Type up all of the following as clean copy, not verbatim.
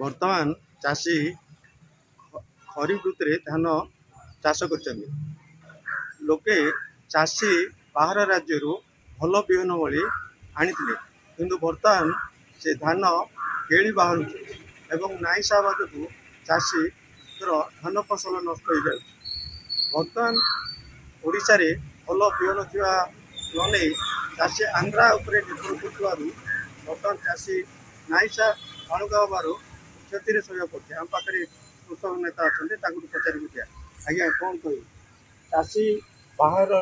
ବର୍ତ୍ତମାନ ଚାଷୀ ଖରିଫ ଋତୁରେ ଧାନ ଚାଷ କରିଛନ୍ତି। ଲୋକେ ଚାଷୀ ବାହାର ରାଜ୍ୟରୁ ଭଲ ବିହନ ଭଳି ଆଣିଥିଲେ, କିନ୍ତୁ ବର୍ତ୍ତମାନ ସେ ଧାନ କେଳି ବାହାରୁଛି ଏବଂ ନାଇଁସା ବାଦକୁ ଚାଷୀର ଧାନ ଫସଲ ନଷ୍ଟ ହୋଇଯାଉଛି। ବର୍ତ୍ତମାନ ଓଡ଼ିଶାରେ ଭଲ ବିହନ ଥିବା ନ ନେଇ ଚାଷୀ ଆନ୍ଧ୍ରା ଉପରେ ନିର୍ଭର କରୁଥିବାରୁ ବର୍ତ୍ତମାନ ଚାଷୀ ନାଇଁସା ବାଳୁଙ୍ଗା ହେବାରୁ କ୍ଷତିରେ ସହିବାକୁ ପଡ଼ୁଛି। ଆମ ପାଖରେ କୃଷକ ନେତା ଅଛନ୍ତି, ତାଙ୍କୁ ପଚାରିବୁ ଦିଆ। ଆଜ୍ଞା, କ'ଣ କହିବୁ? ଚାଷୀ ବାହାର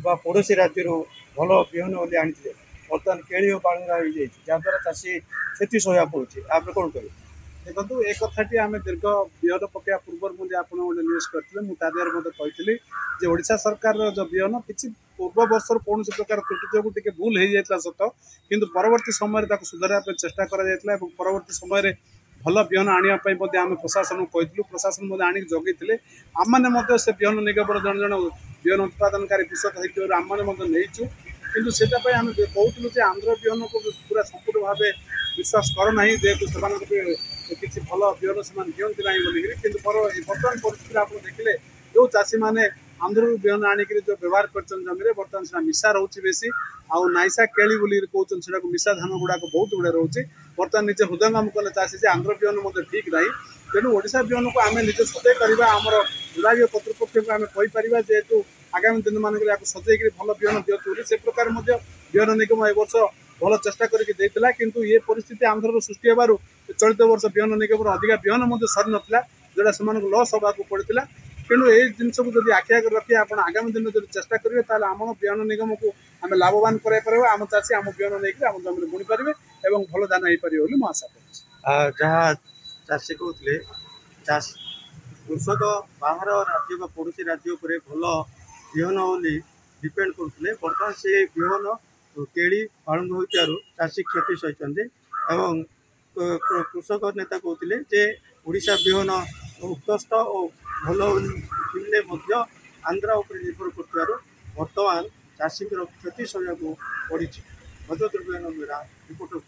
ବା ପଡ଼ୋଶୀ ରାଜ୍ୟରୁ ଭଲ ବିହନ ବୋଲି ଆଣିଥିଲେ, ବର୍ତ୍ତମାନ କେଳି ଓ ବାଳୁଙ୍ଗା ହୋଇଯାଇଛି, ଯାହାଦ୍ୱାରା ଚାଷୀ କ୍ଷତି ସହିବାକୁ ପଡ଼ୁଛି। ଆପଣ କ'ଣ କହିବେ? ଦେଖନ୍ତୁ, ଏ କଥାଟି ଆମେ ଦୀର୍ଘ ବିହନ ପକାଇବା ପୂର୍ବରୁ ମଧ୍ୟ ଆପଣ ଗୋଟେ ନ୍ୟୁଜ୍ କରିଥିଲେ, ମୁଁ ତା ଦେହରେ ମଧ୍ୟ କହିଥିଲି ଯେ ଓଡ଼ିଶା ସରକାରର ଯେଉଁ ବିହନ କିଛି ପୂର୍ବ ବର୍ଷର କୌଣସି ପ୍ରକାର ତ୍ରୁଟି ଯୋଗୁଁ ଟିକେ ଭୁଲ ହେଇଯାଇଥିଲା ସତ, କିନ୍ତୁ ପରବର୍ତ୍ତୀ ସମୟରେ ତାକୁ ସୁଧାରିବା ପାଇଁ ଚେଷ୍ଟା କରାଯାଇଥିଲା ଏବଂ ପରବର୍ତ୍ତୀ ସମୟରେ ଭଲ ବିହନ ଆଣିବା ପାଇଁ ମଧ୍ୟ ଆମେ ପ୍ରଶାସନକୁ କହିଥିଲୁ। ପ୍ରଶାସନ ମଧ୍ୟ ଆଣିକି ଜଗେଇଥିଲେ। ଆମମାନେ ମଧ୍ୟ ସେ ବିହନ ନିଗମର ଜଣେ ଜଣେ ବିହନ ଉତ୍ପାଦନକାରୀ କୃଷକ ହେଇଥିବାରୁ ଆମମାନେ ମଧ୍ୟ ନେଇଛୁ, କିନ୍ତୁ ସେଇଟା ପାଇଁ ଆମେ କହୁଥିଲୁ ଯେ ଆନ୍ଧ୍ର ବିହନକୁ ପୁରା ସମ୍ପୂର୍ଣ୍ଣ ଭାବେ ବିଶ୍ୱାସ କର ନାହିଁ, ଯେହେତୁ ସେମାନଙ୍କ କିଛି ଭଲ ବିହନ ସେମାନେ ଦିଅନ୍ତି ନାହିଁ ବୋଲିକିରି। କିନ୍ତୁ ବର୍ତ୍ତମାନ ପରିସ୍ଥିତିରେ ଆପଣ ଦେଖିଲେ ଯେଉଁ ଚାଷୀମାନେ ଆନ୍ଧ୍ରରୁ ବିହନ ଆଣିକିରି ଯେଉଁ ବ୍ୟବହାର କରିଛନ୍ତି ଜମିରେ, ବର୍ତ୍ତମାନ ସେଟା ମିଶା ରହୁଛି ବେଶୀ, ଆଉ ନାଇଁସା କେଳି ବୋଲିକିରି କହୁଛନ୍ତି, ସେଟାକୁ ମିଶା ଧାନ ଗୁଡ଼ାକ ବହୁତ ଗୁଡ଼େ ରହୁଛି। ବର୍ତ୍ତମାନ ନିଜେ ହୃଦୟଙ୍ଗମ କଲେ ଚାଷୀ ଯେ ଆନ୍ଧ୍ର ବିହନ ମଧ୍ୟ ଠିକ୍ ନାହିଁ। ତେଣୁ ଓଡ଼ିଶା ବିହନକୁ ଆମେ ନିଜେ ସତେଜ କରିବା, ଆମର ବିଭାଗୀୟ କର୍ତ୍ତୃପକ୍ଷଙ୍କୁ ଆମେ କହିପାରିବା, ଯେହେତୁ ଆଗାମୀ ଦିନମାନଙ୍କରେ ଏହାକୁ ସଜେଇକିରି ଭଲ ବିହନ ଦିଅନ୍ତୁ ବୋଲି। ସେ ପ୍ରକାର ମଧ୍ୟ ବିହନ ନିଗମ ଏ ବର୍ଷ ଭଲ ଚେଷ୍ଟା କରିକି ଦେଇଥିଲା, କିନ୍ତୁ ଏ ପରିସ୍ଥିତି ଆନ୍ଧ୍ରରୁ ସୃଷ୍ଟି ହେବାରୁ ଚଳିତ ବର୍ଷ ବିହନ ନିଗମର ଅଧିକା ବିହନ ମଧ୍ୟ ସରିନଥିଲା, ଯେଉଁଟା ସେମାନଙ୍କୁ ଲସ୍ ହେବାକୁ ପଡ଼ିଥିଲା। ତେଣୁ ଏହି ଜିନିଷକୁ ଯଦି ଆଖି ଆଗରେ ରଖି ଆପଣ ଆଗାମୀ ଦିନରେ ଯଦି ଚେଷ୍ଟା କରିବେ, ତାହେଲେ ଆମ ବିହନ ନିଗମକୁ ଆମେ ଲାଭବାନ କରାଇପାରିବା। ଆମ ଚାଷୀ ଆମ ବିହନ ନେଇକି ଆମ ଜମିରେ ବୁଣି ପାରିବେ ଏବଂ ଭଲ ଧାନ ହେଇପାରିବ ବୋଲି ମୁଁ ଆଶା କରୁଛି। ଯାହା ଚାଷୀ କହୁଥିଲେ, କୃଷକ ବାହାର ରାଜ୍ୟ ବା ପଡ଼ୋଶୀ ରାଜ୍ୟ ଉପରେ ଭଲ ବିହନ ବୋଲି ଡିପେଣ୍ଡ କରୁଥିଲେ। ବର୍ତ୍ତମାନ ସେ ବିହନ କେଳି ବାଳୁଙ୍ଗ ହୋଇଥିବାରୁ ଚାଷୀ କ୍ଷତି ସହିଛନ୍ତି ଏବଂ କୃଷକ ନେତା କହୁଥିଲେ ଯେ ଓଡ଼ିଶା ବିହନ ଉତ୍କୃଷ୍ଟ ଓ ଭଲ ଥିଲେ ମଧ୍ୟ ଆନ୍ଧ୍ର ଉପରେ ନିର୍ଭର କରୁଥିବାରୁ ବର୍ତ୍ତମାନ ଚାଷୀଙ୍କର କ୍ଷତି ସହିବାକୁ ପଡ଼ିଛି। ଭଦ୍ରକ ରିପୋର୍ଟର